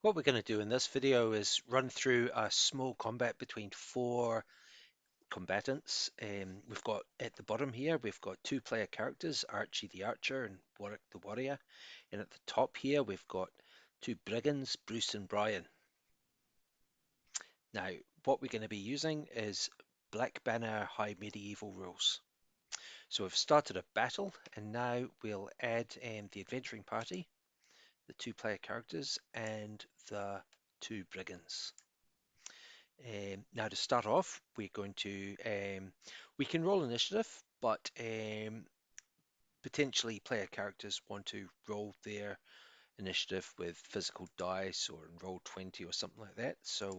What we're going to do in this video is run through a small combat between four combatants. We've got at the bottom here, we've got two player characters, Archie the Archer and Warwick the Warrior. And at the top here, we've got two brigands, Bruce and Brian. Now, what we're going to be using is Black Banner High Medieval rules. So we've started a battle, and now we'll add the adventuring party, the two player characters, and the two brigands. Now to start off, we're going to we can roll initiative, but potentially player characters want to roll their initiative with physical dice or roll 20 or something like that. So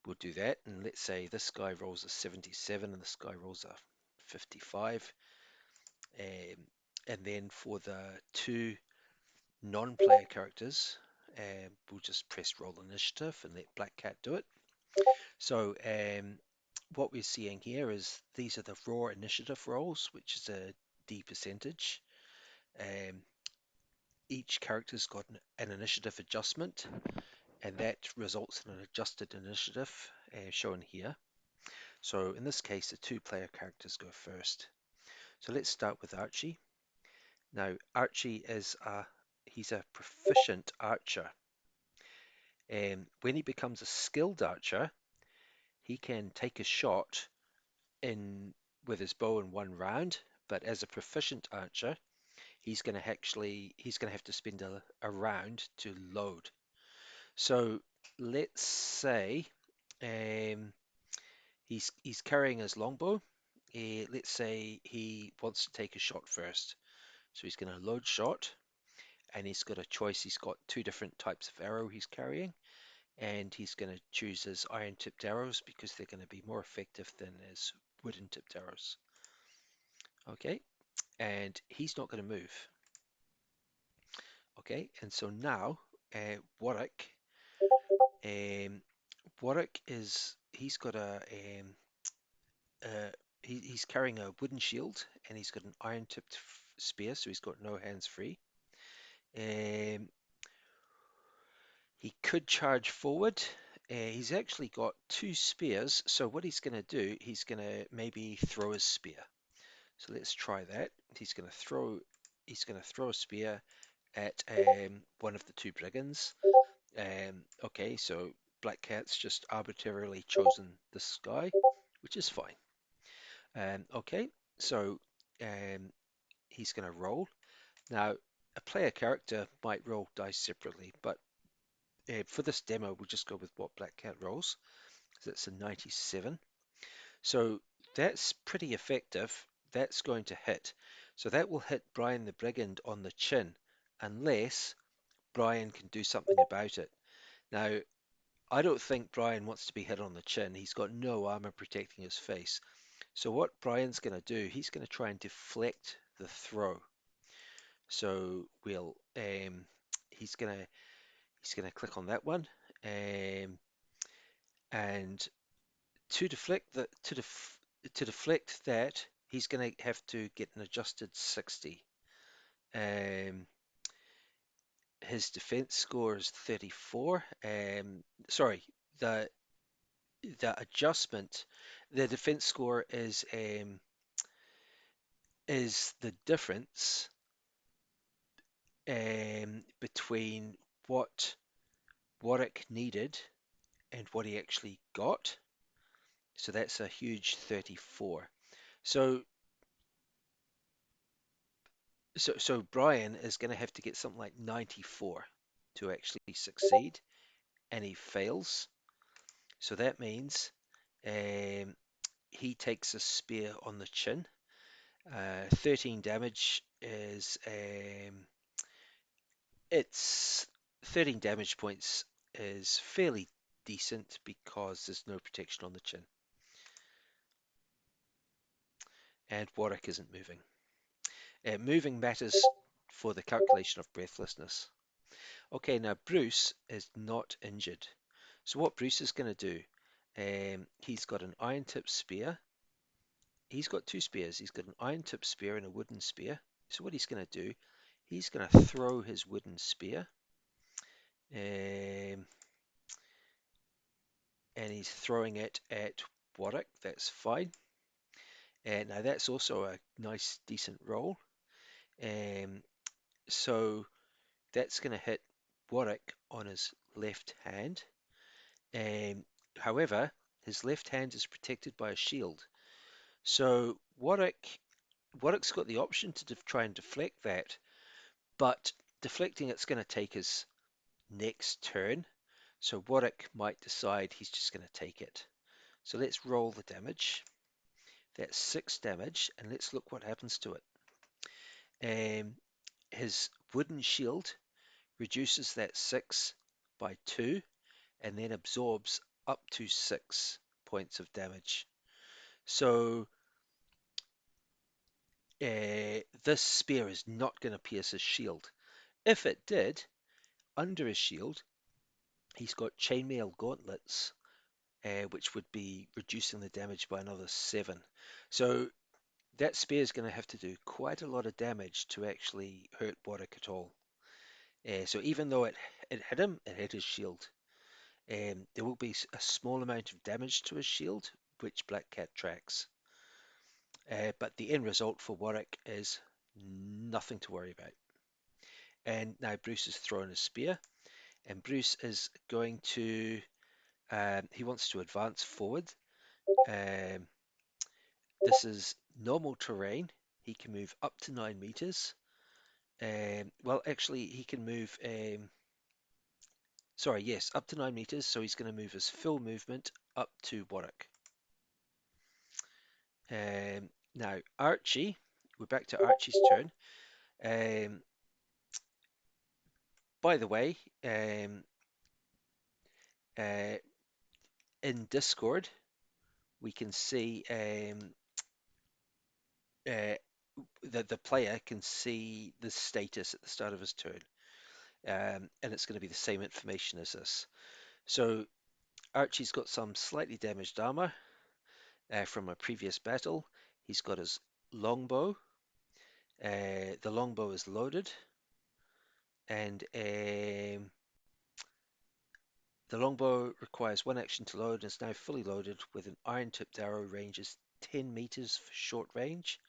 we'll do that, and let's say this guy rolls a 77 and this guy rolls a 55. Um, and then for the two non-player characters, we'll just press roll initiative and let Black Cat do it. So what we're seeing here is these are the raw initiative rolls, which is a D percentage. Um, each character's got an initiative adjustment, and that results in an adjusted initiative shown here. So in this case, the two player characters go first. So let's start with Archie. Now, Archie is he's a proficient archer. When he becomes a skilled archer, he can take a shot in with his bow in one round, but as a proficient archer, he's going to have to spend a round to load. So let's say um, he's carrying his longbow. Let's say he wants to take a shot first. So he's going to load shot, and he's got a choice. He's got two different types of arrow he's carrying, and he's going to choose his iron tipped arrows because they're going to be more effective than his wooden tipped arrows. Okay, and he's not going to move. Okay, and so now Warwick, um, Warwick is he's got uh, he's carrying a wooden shield and he's got an iron tipped spear, so he's got no hands free. Um, he could charge forward. He's actually got two spears, so what he's going to do, he's going to maybe throw his spear. So let's try that. He's going to throw a spear at one of the two brigands. Okay, so Black Cat's just arbitrarily chosen this guy, which is fine. Okay, so um, he's going to roll. Now, a player character might roll dice separately, but for this demo, we'll just go with what Black Cat rolls. So that's a 97. So that's pretty effective. That's going to hit. So that will hit Brian the Brigand on the chin, unless Brian can do something about it. Now, I don't think Brian wants to be hit on the chin. He's got no armor protecting his face. So what Brian's going to do, he's going to try and deflect the throw. So he's gonna click on that one, and to deflect that, he's going to have to get an adjusted 60. Um, his defense score is 34. Sorry, the the adjustment, the defense score is the difference between what Warwick needed and what he actually got. So that's a huge 34. So so Brian is going to have to get something like 94 to actually succeed, and he fails. So that means um, he takes a spear on the chin. 13 damage is it's 13 damage points is fairly decent because there's no protection on the chin, and Warwick isn't moving. Moving matters for the calculation of breathlessness. Okay, now Bruce is not injured. So what Bruce is going to do, he's got an iron tip spear. He's got two spears. He's got an iron tip spear and a wooden spear. So what he's going to do, he's going to throw his wooden spear, Um, and he's throwing it at Warwick. That's fine. And now that's also a nice, decent roll. Um, so that's going to hit Warwick on his left hand. Um, However, his left hand is protected by a shield. So Warwick's got the option to try and deflect that, but deflecting it's going to take his next turn. So Warwick might decide he's just going to take it. So let's roll the damage. That's 6 damage, and let's look what happens to it. His wooden shield reduces that 6 by 2, and then absorbs up to 6 points of damage. So this spear is not going to pierce his shield. If it did, under his shield, he's got chainmail gauntlets, which would be reducing the damage by another 7. So that spear is going to have to do quite a lot of damage to actually hurt Warwick at all. So even though it hit him, it hit his shield. There will be a small amount of damage to his shield, which Black Cat tracks. But the end result for Warwick is nothing to worry about. And now Bruce is throwing his spear, and Bruce is going to, he wants to advance forward. Um, this is normal terrain. He can move up to 9 meters. Well, actually, he can move, sorry, yes, up to 9 meters. So he's going to move his full movement up to Warwick. Now, Archie, we're back to Archie's turn. By the way, uh, in Discord, we can see that the player can see the status at the start of his turn, and it's going to be the same information as this. So Archie's got some slightly damaged armor from a previous battle. He's got his longbow. The longbow is loaded, and the longbow requires 1 action to load and is now fully loaded with an iron-tipped arrow, ranges 10 meters for short range,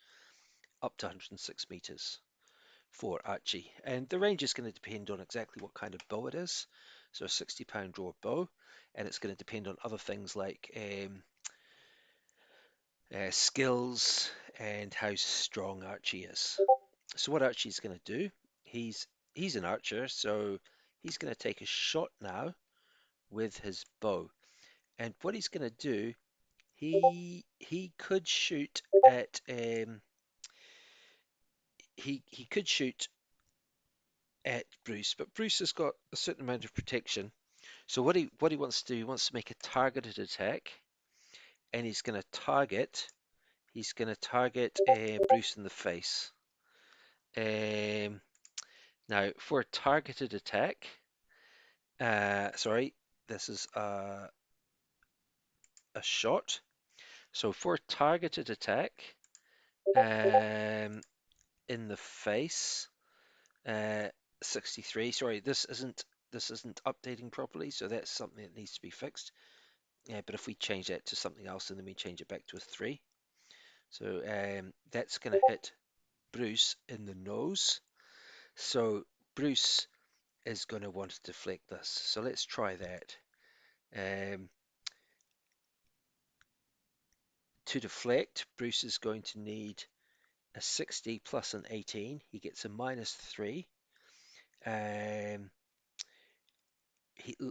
up to 106 meters for Archie. And the range is going to depend on exactly what kind of bow it is. So a 60-pound draw bow, and it's going to depend on other things like skills and how strong Archie is. So what Archie's going to do, he's an archer, so he's going to take a shot now with his bow. And what he's going to do, he could shoot at he could shoot at Bruce, but Bruce has got a certain amount of protection. So what he wants to do, he wants to make a targeted attack, and he's going to target Bruce in the face. Now for a targeted attack, sorry, this is a shot. So for a targeted attack, in the face, 63. Sorry, this isn't updating properly, so that's something that needs to be fixed. But if we change that to something else and then we change it back to a 3, so that's going to hit Bruce in the nose. So Bruce is going to want to deflect this. So let's try that. To deflect, Bruce is going to need a 60 plus an 18. He gets a minus 3.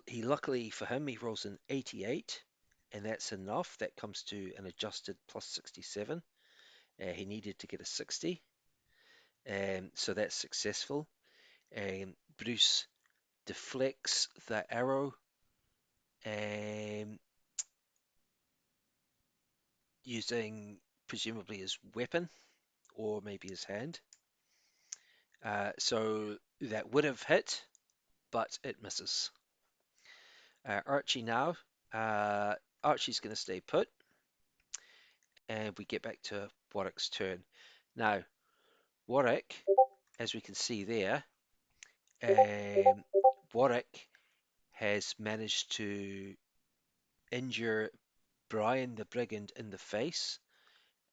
He luckily for him, he rolls an 88, and that's enough. That comes to an adjusted plus 67. He needed to get a 60, so that's successful. Bruce deflects the arrow, um, using presumably his weapon or maybe his hand. So that would have hit, but it misses. Archie now. Archie's going to stay put, and we get back to Warwick's turn. Now, Warwick, as we can see there, Warwick has managed to injure Brian the Brigand in the face,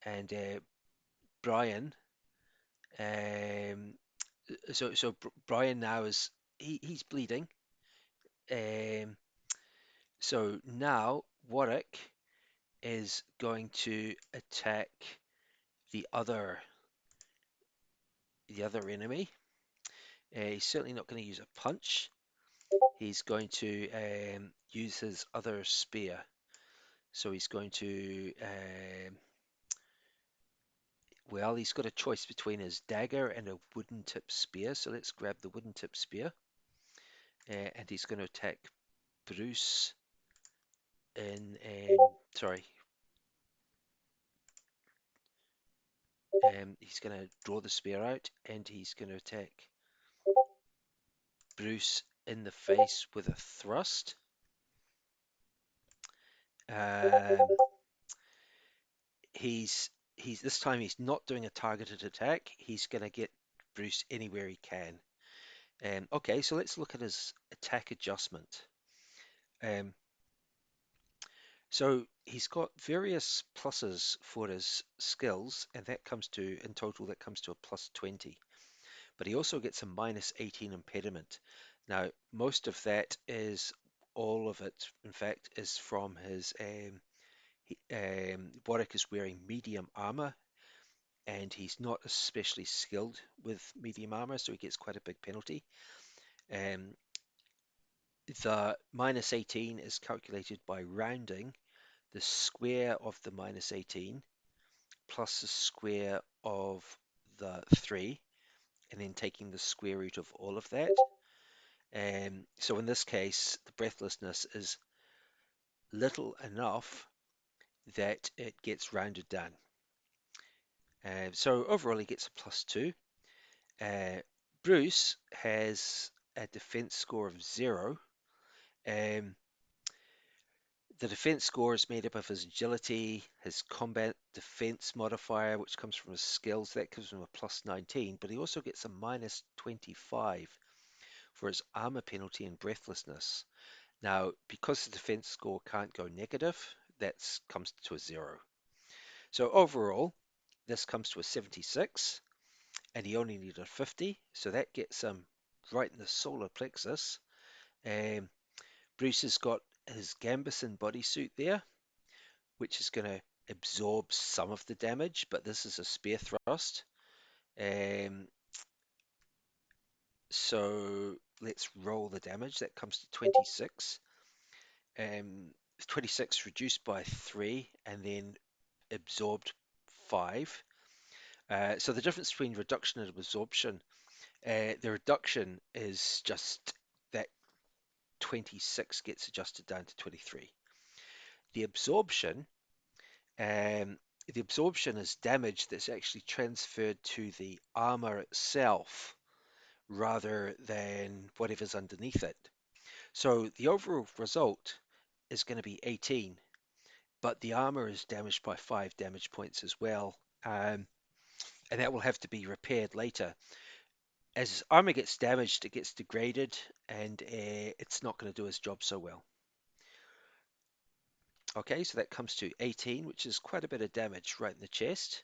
and Brian, um, Brian now he's bleeding. Um, so now Warwick is going to attack the other the other enemy. He's certainly not going to use a punch. He's going to use his other spear. So he's going to well, he's got a choice between his dagger and a wooden tip spear. So let's grab the wooden tip spear, and he's going to attack Bruce in sorry. He's going to draw the spear out, and he's going to attack Bruce in the face with a thrust. Um, he's this time he's not doing a targeted attack. He's going to get Bruce anywhere he can. Okay, so let's look at his attack adjustment. Um, so he's got various pluses for his skills, and that comes to, in total, that comes to a plus 20. But he also gets a minus 18 impediment. Now, most of that is, all of it, in fact, is from his, Warwick is wearing medium armor, and he's not especially skilled with medium armor, so he gets quite a big penalty. Um, the minus 18 is calculated by rounding the square of the minus 18 plus the square of the 3, and then taking the square root of all of that. So in this case, the breathlessness is little enough that it gets rounded down. So overall, he gets a plus 2. Bruce has a defense score of 0. Um, the defense score is made up of his agility, his combat defense modifier, which comes from his skills. That gives him a plus 19, but he also gets a minus 25 for his armor penalty and breathlessness. Now, because the defense score can't go negative, that comes to a 0. So overall, this comes to a 76, and he only needed a 50, so that gets him right in the solar plexus. Um, Bruce has got his Gambeson bodysuit there, which is going to absorb some of the damage, but this is a spear thrust. Um, so let's roll the damage. That comes to 26. 26 reduced by 3 and then absorbed 5. So the difference between reduction and absorption, the reduction is just that 26 gets adjusted down to 23. The absorption, um, the absorption is damage that's actually transferred to the armor itself rather than whatever's underneath it. So the overall result is going to be 18, but the armor is damaged by 5 damage points as well, and that will have to be repaired later. As armor gets damaged, it gets degraded, and it's not going to do its job so well. Okay, so that comes to 18, which is quite a bit of damage right in the chest.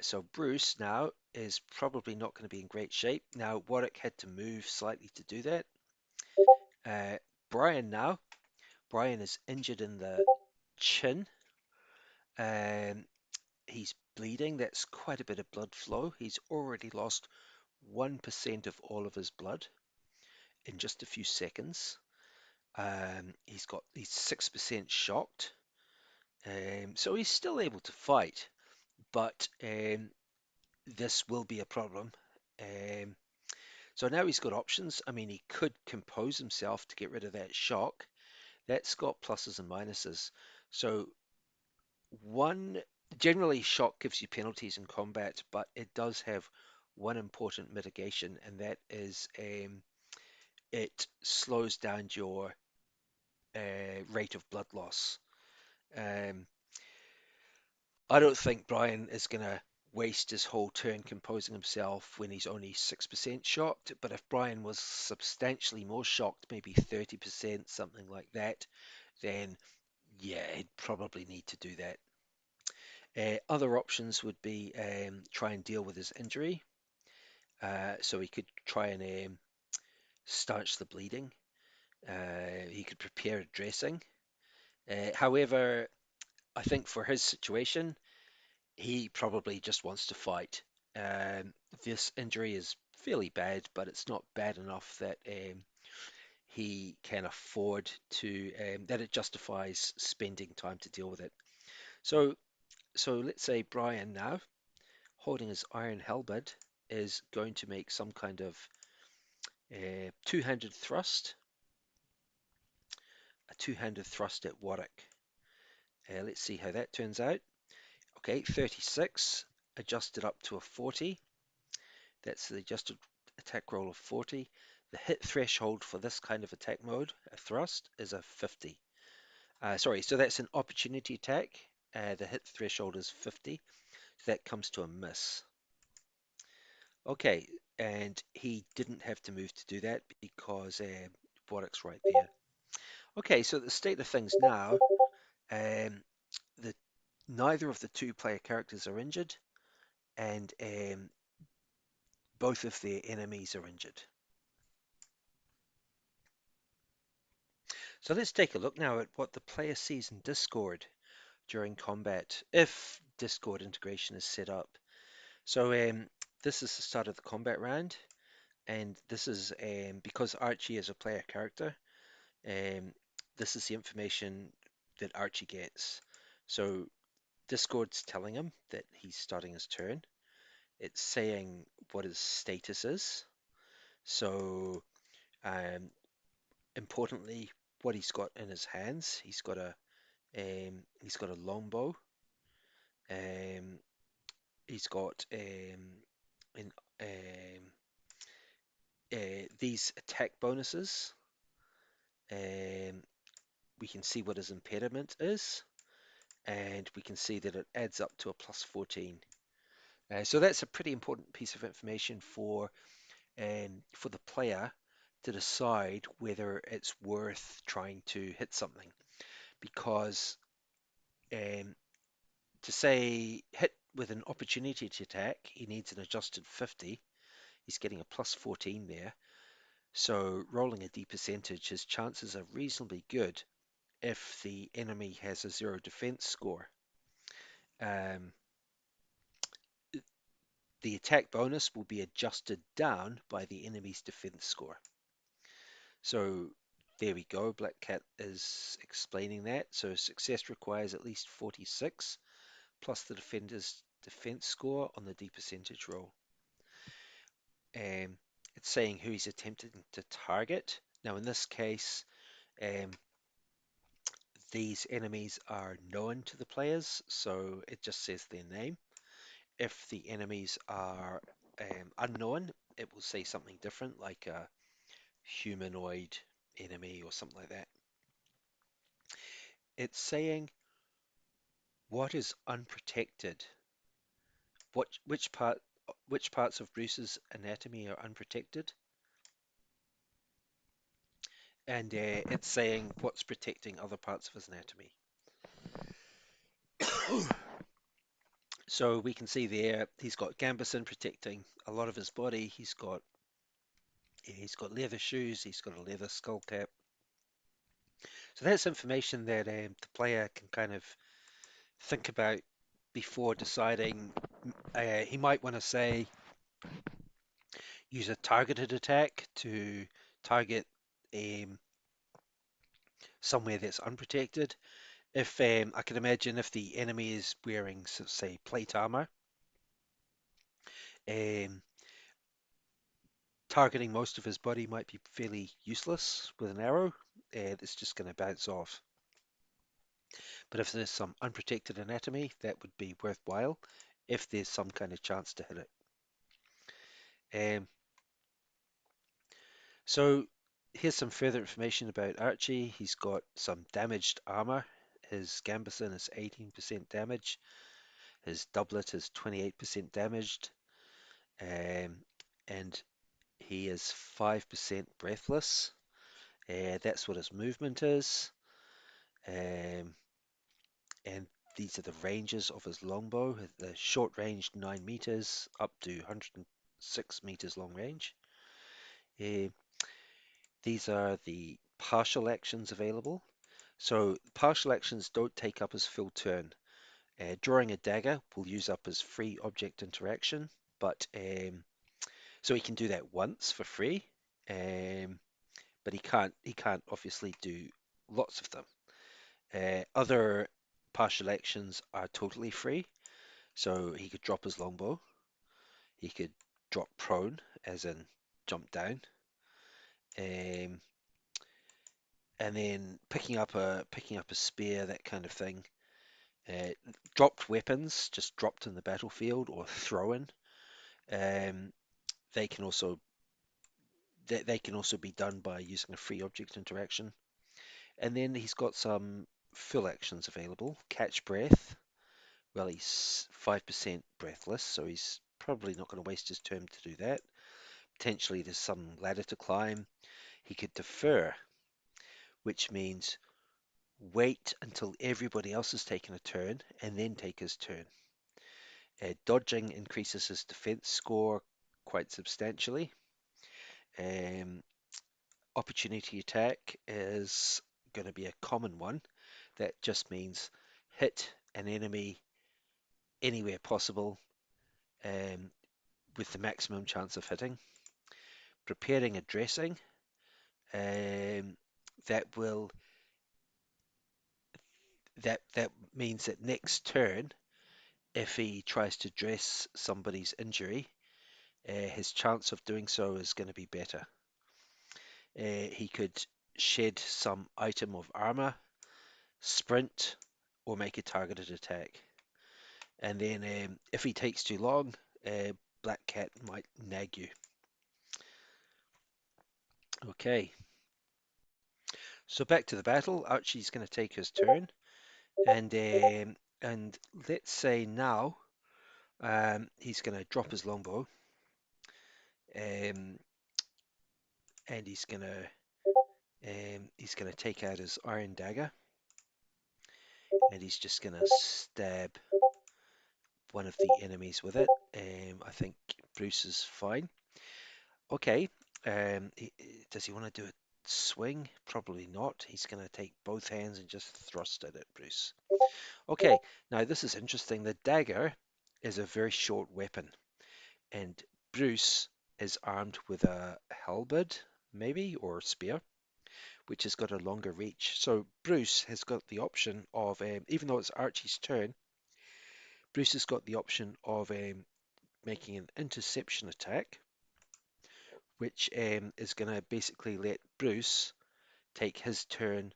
So Bruce now is probably not going to be in great shape. Now Warwick had to move slightly to do that. Uh, Brian now. Brian is injured in the chin. Um, he's bleeding. That's quite a bit of blood flow. He's already lost 1% of all of his blood in just a few seconds. He's 6% shocked. So he's still able to fight, but this will be a problem. Um, so now he's got options. I mean, he could compose himself to get rid of that shock. That's got pluses and minuses. So one, generally shock gives you penalties in combat, but it does have one important mitigation, and that is it slows down your rate of blood loss. Um, I don't think Brian is going to waste his whole turn composing himself when he's only 6% shocked. But if Brian was substantially more shocked, maybe 30%, something like that, then yeah, he'd probably need to do that. Other options would be try and deal with his injury. So he could try and staunch the bleeding. He could prepare a dressing. However, I think for his situation, he probably just wants to fight. Um, this injury is fairly bad, but it's not bad enough that he can afford to, that it justifies spending time to deal with it. So, so let's say Brian now, holding his iron halberd, is going to make some kind of two-handed thrust, a two-handed thrust at Warwick. Let's see how that turns out. Okay, 36, adjusted up to a 40. That's the adjusted attack roll of 40. The hit threshold for this kind of attack mode, a thrust, is a 50. Sorry, so that's an opportunity attack. The hit threshold is 50. So that comes to a miss. Okay, and he didn't have to move to do that because Warwick's right there. Okay, so the state of things now, um, the neither of the two player characters are injured, and both of their enemies are injured. So let's take a look now at what the player sees in Discord during combat, if Discord integration is set up. So this is the start of the combat round, and this is because Archie is a player character. Um, this is the information that Archie gets. So Discord's telling him that he's starting his turn. It's saying what his status is. So importantly, what he's got in his hands. He's got a longbow. Um, he's got in, these attack bonuses. Um, we can see what his impediment is, and we can see that it adds up to a plus 14. So that's a pretty important piece of information for the player to decide whether it's worth trying to hit something. Because um, to say hit with an opportunity to attack, he needs an adjusted 50. He's getting a plus 14 there. So rolling a D percentage, his chances are reasonably good if the enemy has a 0 defense score. Um, the attack bonus will be adjusted down by the enemy's defense score. So there we go. Black Cat is explaining that. So success requires at least 46 plus the defender's defense score on the D percentage roll. It's saying who he's attempting to target. Now in this case, um, these enemies are known to the players, so it just says their name. If the enemies are unknown, it will say something different, like a humanoid enemy or something like that. It's saying what is unprotected, which parts of Bruce's anatomy are unprotected, and it's saying what's protecting other parts of his anatomy. So we can see there he's got gambeson protecting a lot of his body. He's got leather shoes. He's got a leather skull cap. So that's information that the player can kind of think about before deciding. He might want to say use a targeted attack to target um, somewhere that's unprotected. If I can imagine if the enemy is wearing, say, plate armor, um, targeting most of his body might be fairly useless with an arrow. It's just going to bounce off. But if there's some unprotected anatomy, that would be worthwhile if there's some kind of chance to hit it. So here's some further information about Archie. He's got some damaged armor. His gambeson is 18% damage. His doublet is 28% damaged, um, and he is 5% breathless. That's what his movement is. Um, and these are the ranges of his longbow. The short range 9 meters up to 106 meters long range. Uh, these are the partial actions available. So partial actions don't take up his full turn. Drawing a dagger will use up his free object interaction, but so he can do that once for free, um, but he can't obviously do lots of them. Other partial actions are totally free, so he could drop his longbow, he could drop prone, as in jump down, um, and then picking up a spear, that kind of thing. Uh, Dropped weapons, just dropped in the battlefield or thrown. Um, they can also they can also be done by using a free object interaction. And then he's got some full actions available. Catch breath. Well, he's 5% breathless, so he's probably not going to waste his turn to do that. Potentially there's some ladder to climb. He could defer, which means wait until everybody else has taken a turn and then take his turn. Dodging increases his defense score quite substantially. Um, Opportunity attack is going to be a common one. That just means hit an enemy anywhere possible, um, with the maximum chance of hitting. Preparing a dressing, um, that will that means that next turn, if he tries to dress somebody's injury, his chance of doing so is going to be better. He could shed some item of armor, sprint, or make a targeted attack. And then if he takes too long, Black Cat might nag you. Okay, so back to the battle. Archie's going to take his turn, and let's say now he's going to drop his longbow, um, and he's gonna take out his iron dagger, and he's just going to stab one of the enemies with it. I think Bruce is fine. Okay. Does he want to do a swing? Probably not. He's going to take both hands and just thrust it at Bruce. Okay. Now this is interesting. The dagger is a very short weapon, and Bruce is armed with a halberd, maybe, or spear, which has got a longer reach. So Bruce has got the option of, even though it's Archie's turn, Bruce has got the option of making an interception attack, which is going to basically let Bruce take his turn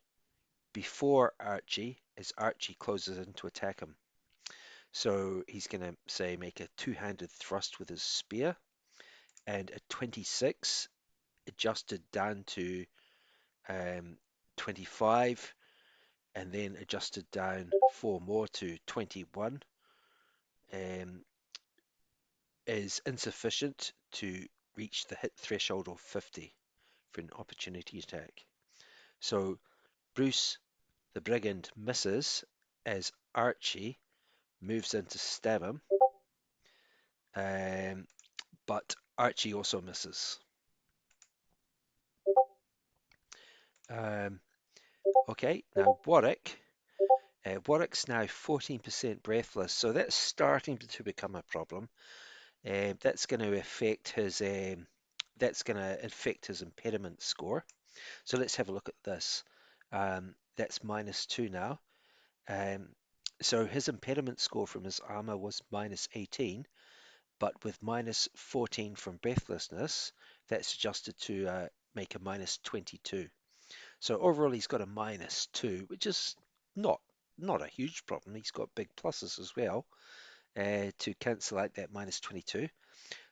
before Archie, as Archie closes in to attack him. So he's going to, say, make a two-handed thrust with his spear, and a 26 adjusted down to 25, and then adjusted down 4 more to 21, um, is insufficient to reach the hit threshold of 50 for an opportunity attack. So Bruce the Brigand misses as Archie moves in to stab him, um, but Archie also misses. Um, okay, now Warwick. Warwick's now 14% breathless, so that's starting to become a problem. That's going to affect his impediment score. So let's have a look at this. That's -2 now. Um, so his impediment score from his armor was -18, but with -14 from breathlessness, that's adjusted to make a -22. So overall, he's got a -2, which is not not a huge problem. He's got big pluses as well to cancel out that -22.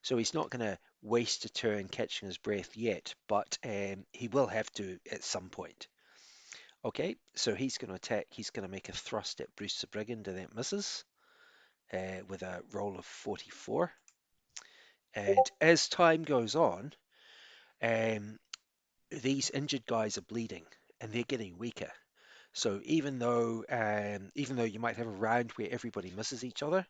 So he's not going to waste a turn catching his breath yet, but he will have to at some point. Okay, so he's going to attack. He's going to make a thrust at Bruce the Brigand, and that misses. with a roll of 44. And as time goes on, um, these injured guys are bleeding and they're getting weaker. So even though you might have a round where everybody misses each other,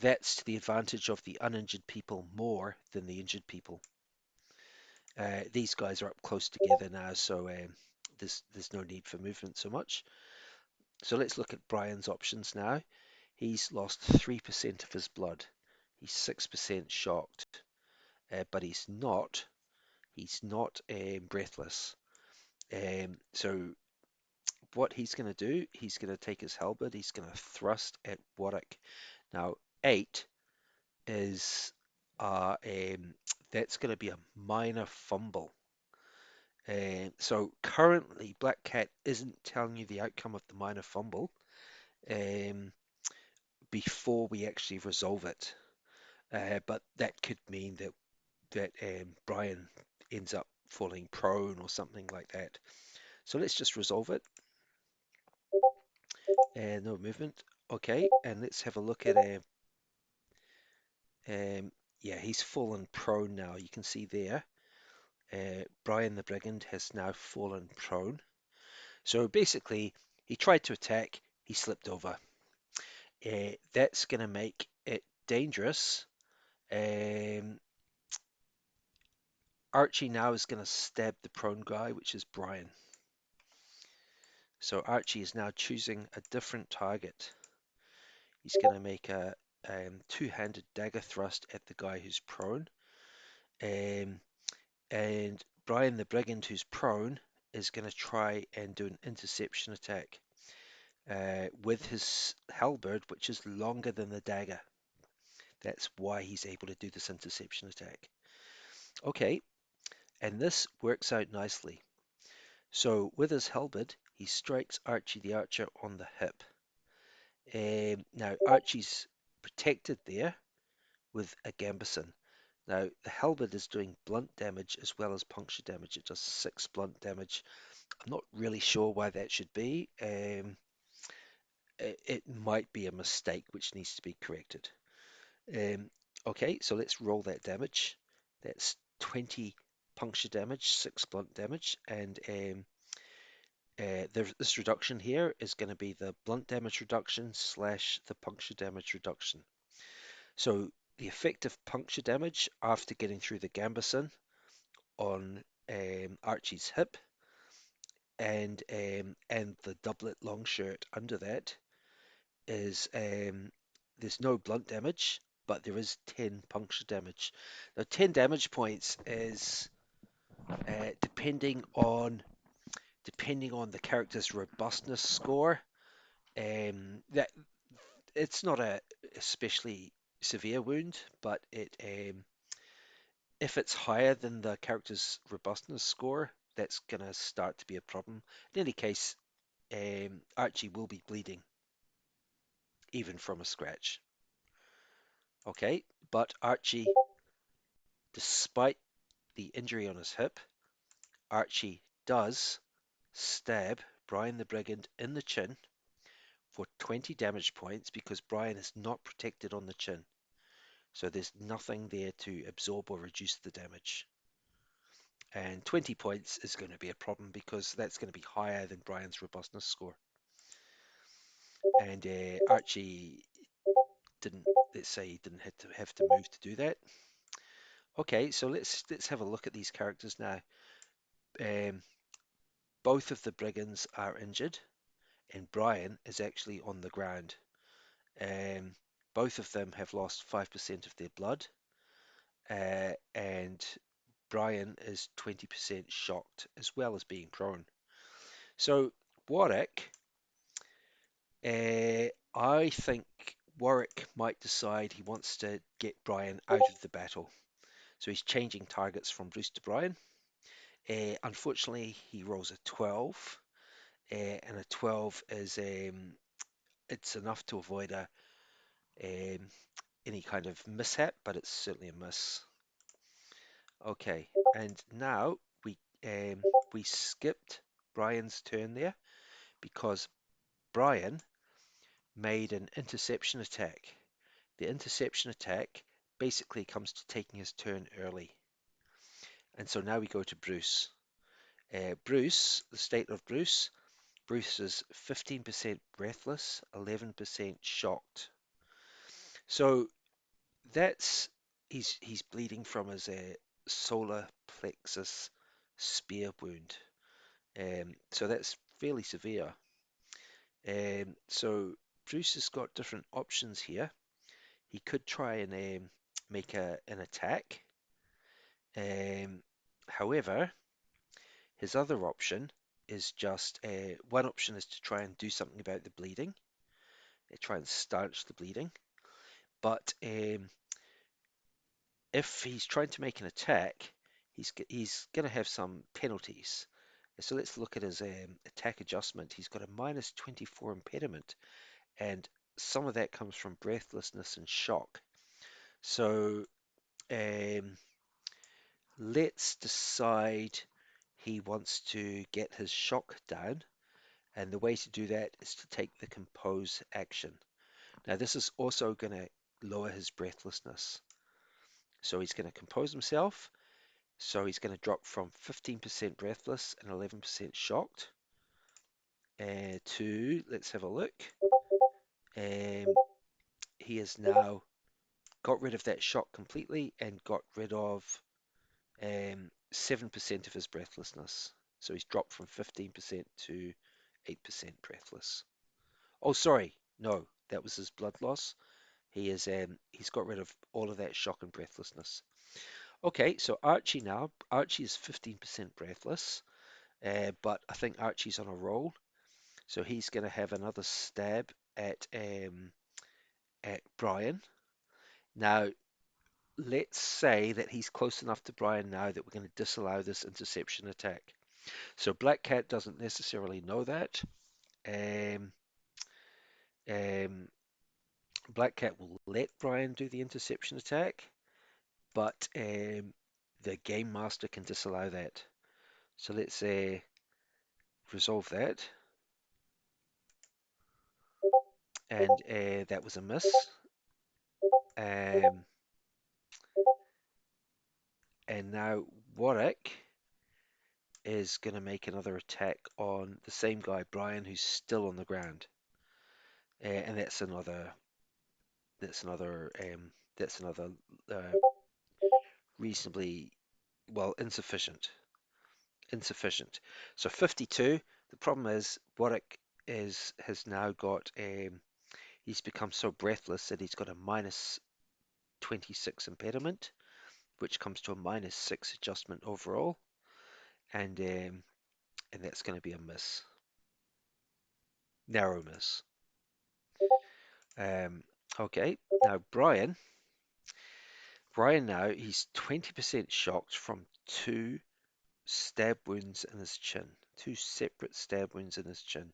that's to the advantage of the uninjured people more than the injured people. These guys are up close together now, so there's no need for movement so much. So let's look at Brian's options now. He's lost 3% of his blood. He's 6% shocked, but he's not breathless. So what he's going to do, he's going to take his halberd, he's going to thrust at Warwick. Now, 8 is that's going to be a minor fumble. So currently, Black Cat isn't telling you the outcome of the minor fumble um, before we actually resolve it. But that could mean that Brian ends up falling prone or something like that. So let's just resolve it. No movement. Okay, and let's have a look at yeah, he's fallen prone now. You can see there. Brian the Brigand has now fallen prone. So basically, he tried to attack, he slipped over. That's going to make it dangerous. Um, Archie now is going to stab the prone guy, which is Brian. So Archie is now choosing a different target. He's going to make a two-handed dagger thrust at the guy who's prone. Um, and Brian the Brigand, who's prone, is going to try and do an interception attack with his halberd, which is longer than the dagger. That's why he's able to do this interception attack. Okay, and this works out nicely. So with his halberd, he strikes Archie the Archer on the hip. Now Archie's protected there with a gambeson. Now the halberd is doing blunt damage as well as puncture damage. It does 6 blunt damage. I'm not really sure why that should be. It might be a mistake which needs to be corrected. Um, okay, so let's roll that damage. That's 20 puncture damage, 6 blunt damage, and this reduction here is going to be the blunt damage reduction slash the puncture damage reduction. So the effective puncture damage after getting through the gambeson on Archie's hip and the doublet long shirt under that is there's no blunt damage, but there is 10 puncture damage. Now 10 damage points is uh, depending on depending on the character's robustness score. That it's not a especially severe wound, but it if it's higher than the character's robustness score, that's gonna start to be a problem. In any case, Archie will be bleeding even from a scratch. Okay, but Archie, despite the injury on his hip, Archie does stab Brian the Brigand in the chin for 20 damage points because Brian is not protected on the chin. So there's nothing there to absorb or reduce the damage. And 20 points is going to be a problem because that's going to be higher than Brian's robustness score. And Archie didn't, let's say he didn't have to move to do that. Okay, so let's have a look at these characters now. Um, both of the brigands are injured, and Brian is actually on the ground. Um, both of them have lost 5% of their blood, and Brian is 20% shocked as well as being prone. So Warwick, I think Warwick might decide he wants to get Brian out of the battle. So he's changing targets from Bruce to Brian. Unfortunately, he rolls a 12, and a 12 is it's enough to avoid um, any kind of mishap, but it's certainly a miss. Okay, and now um, we skipped Brian's turn there because Brian made an interception attack. The interception attack basically comes to taking his turn early. And so now we go to Bruce. Bruce, the state of Bruce. Bruce is 15% breathless, 11% shocked. So that's he's bleeding from his solar plexus spear wound. So that's fairly severe. So Bruce has got different options here. He could try and make an attack. However, his other option is just one option is to try and do something about the bleeding, try and stanch the bleeding. But if he's trying to make an attack, he's going to have some penalties. So let's look at his attack adjustment. He's got a minus 24 impediment, and some of that comes from breathlessness and shock. So um, let's decide he wants to get his shock down, and the way to do that is to take the compose action. Now, this is also going to lower his breathlessness. So he's going to compose himself. So he's going to drop from 15% breathless and 11% shocked to, let's have a look. Um, he has now got rid of that shock completely and got rid of 7% of his breathlessness. So he's dropped from 15% to 8% breathless. Oh, sorry. No, that was his blood loss. He's got rid of all of that shock and breathlessness. Okay, so Archie now. Archie is 15% breathless, but I think Archie's on a roll. So he's going to have another stab at Brian. Now, let's say that he's close enough to Brian now that we're going to disallow this interception attack. So Black Cat doesn't necessarily know that. Um, um, Black Cat will let Brian do the interception attack, but the Game Master can disallow that. So let's resolve that. And that was a miss. Um, and now Warwick is going to make another attack on the same guy, Brian, who's still on the ground. And that's another that's another uh, reasonably well insufficient. So 52. The problem is Warwick is has now got he's become so breathless that he's got a minus 26 impediment, which comes to a minus 6 adjustment overall, and that's going to be a miss, narrow miss. Um, okay, now Brian now he's 20% shocked from two stab wounds in his chin, two separate stab wounds in his chin.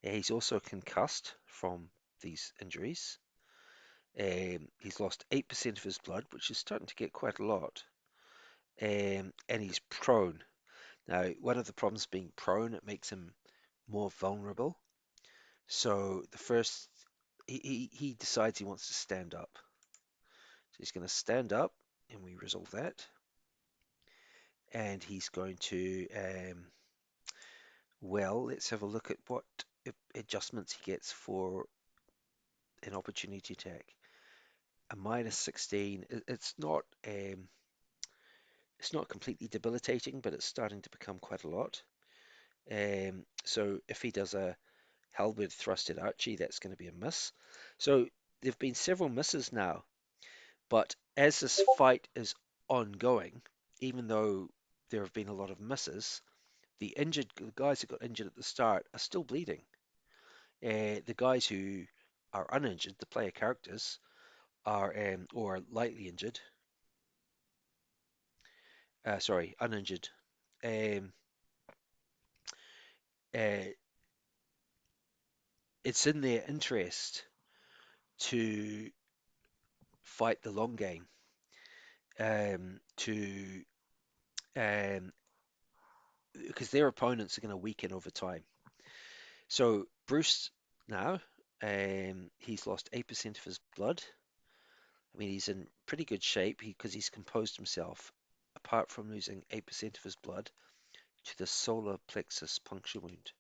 He's also concussed from these injuries. He's lost 8% of his blood, which is starting to get quite a lot. And he's prone. Now, one of the problems being prone, it makes him more vulnerable. So the first, he decides he wants to stand up. So he's going to stand up, and we resolve that. And he's going to, well, let's have a look at what adjustments he gets for an opportunity attack. A minus 16. It's not completely debilitating, but it's starting to become quite a lot. So if he does a halberd thrust at Archie, that's going to be a miss. So there've been several misses now, but as this fight is ongoing, even though there have been a lot of misses, the guys who got injured at the start are still bleeding. The guys who are uninjured, the player characters, are or lightly injured. Sorry, uninjured. Um, uh, it's in their interest to fight the long game, to because their opponents are going to weaken over time. So Bruce now, he's lost 8% of his blood. I mean, he's in pretty good shape because he's composed himself, apart from losing 8% of his blood to the solar plexus puncture wound.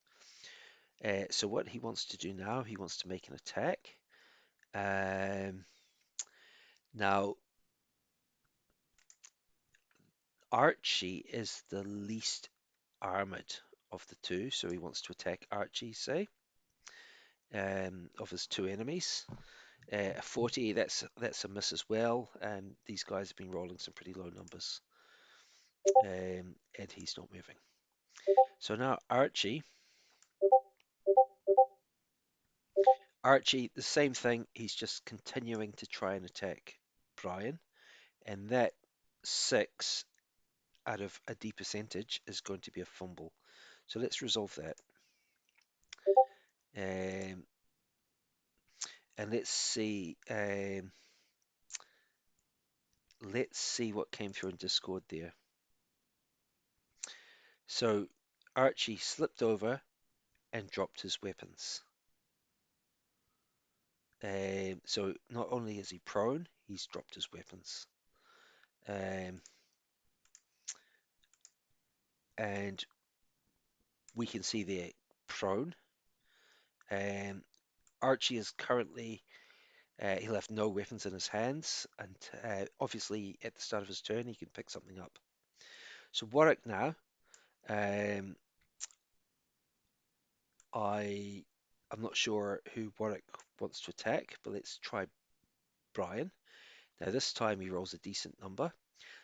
So what he wants to do now, he wants to make an attack. Um, Now, Archie is the least armored of the two, so he wants to attack Archie, say, of his two enemies. A 40, that's a miss as well. These guys have been rolling some pretty low numbers, and he's not moving. So now Archie, the same thing. He's just continuing to try and attack Brian, and that 6 out of a D percentage is going to be a fumble. So let's resolve that. Um, and let's see what came through in Discord there. So Archie slipped over and dropped his weapons. So not only is he prone, he's dropped his weapons. Um, and we can see they're prone. Um, Archie is currently, he'll have no weapons in his hands, and obviously at the start of his turn, he can pick something up. So Warwick now, um, I'm not sure who Warwick wants to attack, but let's try Brian. Now this time he rolls a decent number.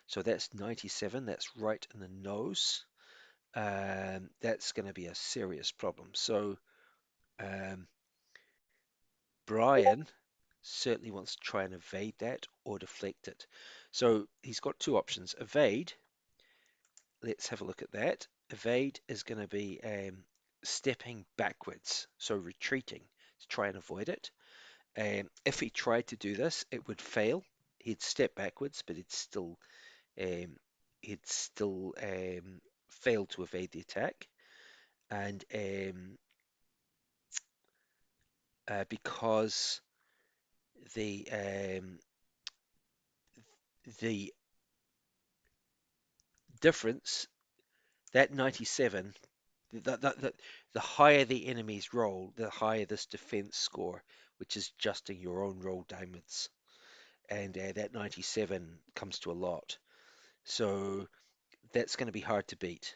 So that's 97. That's right in the nose. That's going to be a serious problem. So um, Brian certainly wants to try and evade that or deflect it. So he's got two options. Evade, let's have a look at that. Evade is going to be stepping backwards, so retreating to try and avoid it. If he tried to do this, it would fail. He'd step backwards, but um, he'd still fail to evade the attack. And because the the difference, that 97, the higher the enemy's roll, the higher this defense score, which is adjusting your own roll downwards. And that 97 comes to a lot. So that's going to be hard to beat.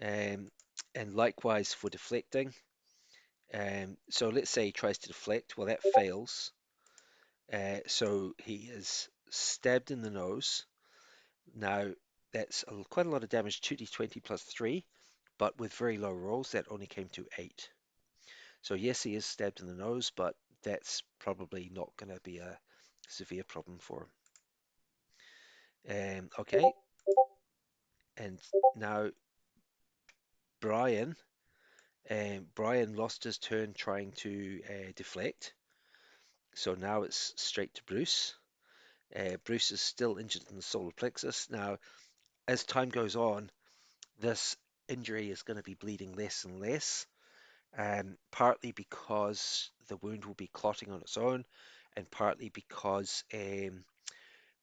Um, and likewise for deflecting. So let's say he tries to deflect. Well, that fails. So he is stabbed in the nose. Now, that's quite a lot of damage, 2d20 plus 3, but with very low rolls, that only came to 8. So yes, he is stabbed in the nose, but that's probably not going to be a severe problem for him. Okay, and now Brian. Brian lost his turn trying to deflect, so now it's straight to Bruce. Bruce is still injured in the solar plexus. Now, as time goes on, this injury is going to be bleeding less and less, partly because the wound will be clotting on its own, and partly because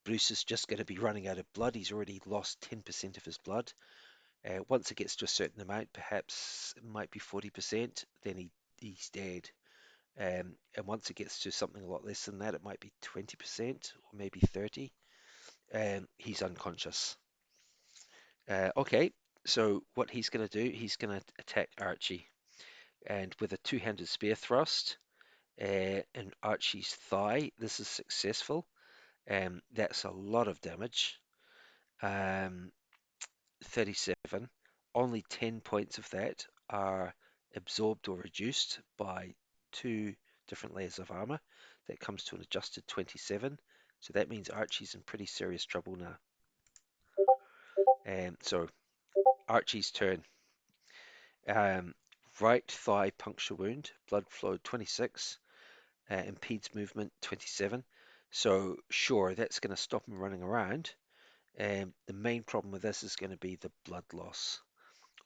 Bruce is just going to be running out of blood. He's already lost 10% of his blood. Once it gets to a certain amount, perhaps it might be 40%, then he's dead. And once it gets to something a lot less than that, it might be 20% or maybe 30. He's unconscious. Okay, so what he's going to do, he's going to attack Archie, and with a two-handed spear thrust in Archie's thigh, this is successful. That's a lot of damage. 37. Only 10 points of that are absorbed or reduced by two different layers of armor. That comes to an adjusted 27. So that means Archie's in pretty serious trouble now. So Archie's turn. Um, right thigh puncture wound, blood flow 26, impedes movement 27. So sure, that's going to stop him running around. The main problem with this is going to be the blood loss.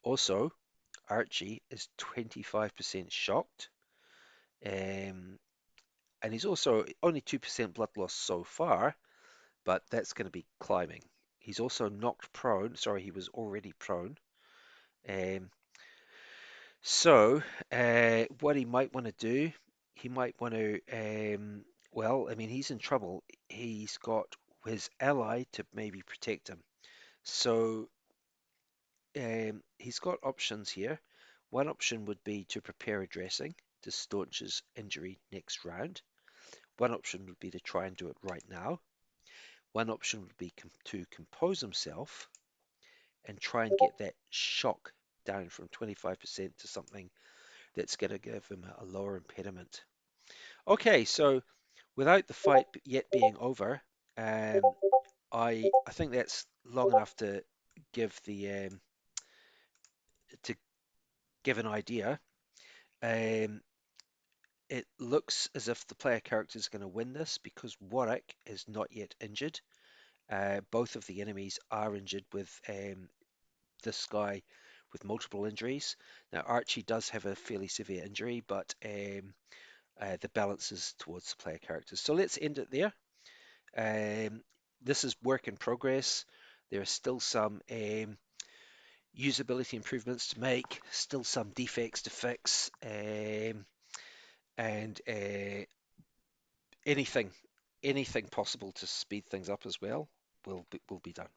Also, Archie is 25% shocked. Um, And he's also only 2% blood loss so far, but that's going to be climbing. He's also knocked prone. Sorry, he was already prone. Um, so, what he might want to do, he might want to, well, I mean, he's in trouble. He's got his ally to maybe protect him. So, he's got options here. One option would be to prepare a dressing to staunch his injury next round. One option would be to try and do it right now. One option would be to compose himself and try and get that shock down from 25% to something that's going to give him a lower impediment. Okay, so without the fight yet being over, um, I think that's long enough give the to give an idea. Um, it looks as if the player character is going to win this because Warwick is not yet injured. Both of the enemies are injured with this guy with multiple injuries. Now Archie does have a fairly severe injury, but the balance is towards the player characters. So let's end it there. Um, this is work in progress. There are still some usability improvements to make, still some defects to fix, and anything anything possible to speed things up as well will be done.